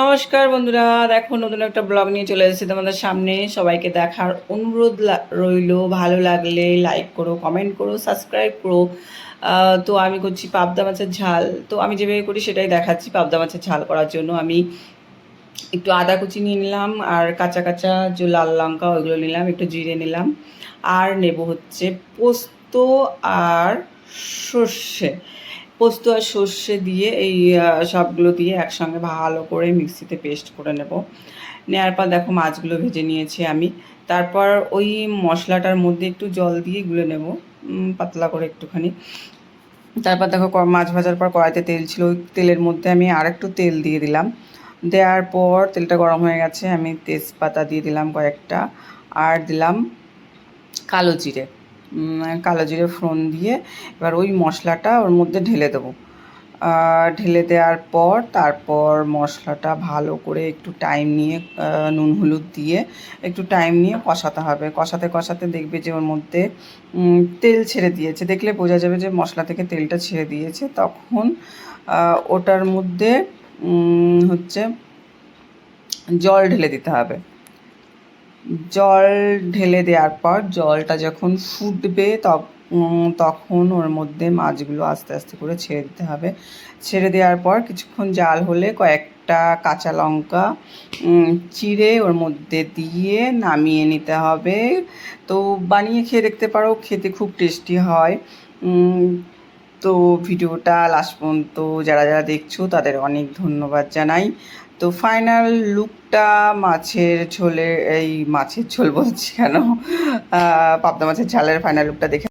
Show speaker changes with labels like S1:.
S1: নমস্কার বন্ধুরা, দেখো নতুন একটা ব্লগ নিয়ে চলে এসেছি তোমাদের সামনে। সবাইকে দেখার অনুরোধ রইল, ভালো লাগলে লাইক করো, কমেন্ট করো, সাবস্ক্রাইব করো। তো আমি করছি পাবদা মাছের ঝাল। তো আমি যেভাবে করি সেটাই দেখাচ্ছি। পাবদা মাছের ঝাল করার জন্য আমি একটু আদা কুচি নিয়ে নিলাম, আর কাঁচা কাঁচা যে লাল লঙ্কা ওইগুলো নিলাম, একটু জিরে নিলাম, আর নেব হচ্ছে পোস্ত আর সর্ষে। পোস্ত আর সর্ষে দিয়ে এই সবগুলো দিয়ে একসঙ্গে ভালো করে মিক্সিতে পেস্ট করে নেব। নেওয়ার পর দেখো মাছগুলো ভেজে নিয়েছি আমি। তারপর ওই মশলাটার মধ্যে একটু জল দিয়ে গুলে নেব, পাতলা করে একটুখানি। তারপর দেখো মাছ ভাজার পর কড়াইতে তেল ছিল, ওই তেলের মধ্যে আমি আর একটু তেল দিয়ে দিলাম। দেওয়ার পর তেলটা গরম হয়ে গেছে, আমি তেজপাতা দিয়ে দিলাম কয়েকটা, আর দিলাম কালো জিরে। কালো জিরে ফোড়ন দিয়ে এবার ওই মশলাটা ওর মধ্যে ঢেলে দেবো। ঢেলে দেওয়ার পর তারপর মশলাটা ভালো করে একটু টাইম নিয়ে নুন হলুদ দিয়ে একটু টাইম নিয়ে কষাতে হবে। কষাতে কষাতে দেখবে যে ওর মধ্যে তেল ছেড়ে দিয়েছে, দেখলে বোঝা যাবে যে মশলা থেকে তেলটা ছেড়ে দিয়েছে। তখন ওটার মধ্যে হচ্ছে জল ঢেলে দিতে হবে। জল ঢেলে দেওয়ার পর জলটা যখন ফুটবে তখন ওর মধ্যে মাছগুলো আস্তে আস্তে করে ছেড়ে দিতে হবে। ছেড়ে দেওয়ার পর কিছুক্ষণ জাল হলে কয়েকটা কাঁচা লঙ্কা চিড়ে ওর মধ্যে দিয়ে নামিয়ে নিতে হবে। তো বানিয়ে খেয়ে দেখতে পারো, খেতে খুব টেস্টি হয়। তো ভিডিওটা লাস্ট পর্যন্ত যারা যারা দেখছো তাদের অনেক ধন্যবাদ জানাই। তো ফাইনাল লুকটা মাছের ঝোলে, এই মাছের ঝোল বলছি কেন, পাবদা মাছের ঝালের ফাইনাল লুকটা দেখে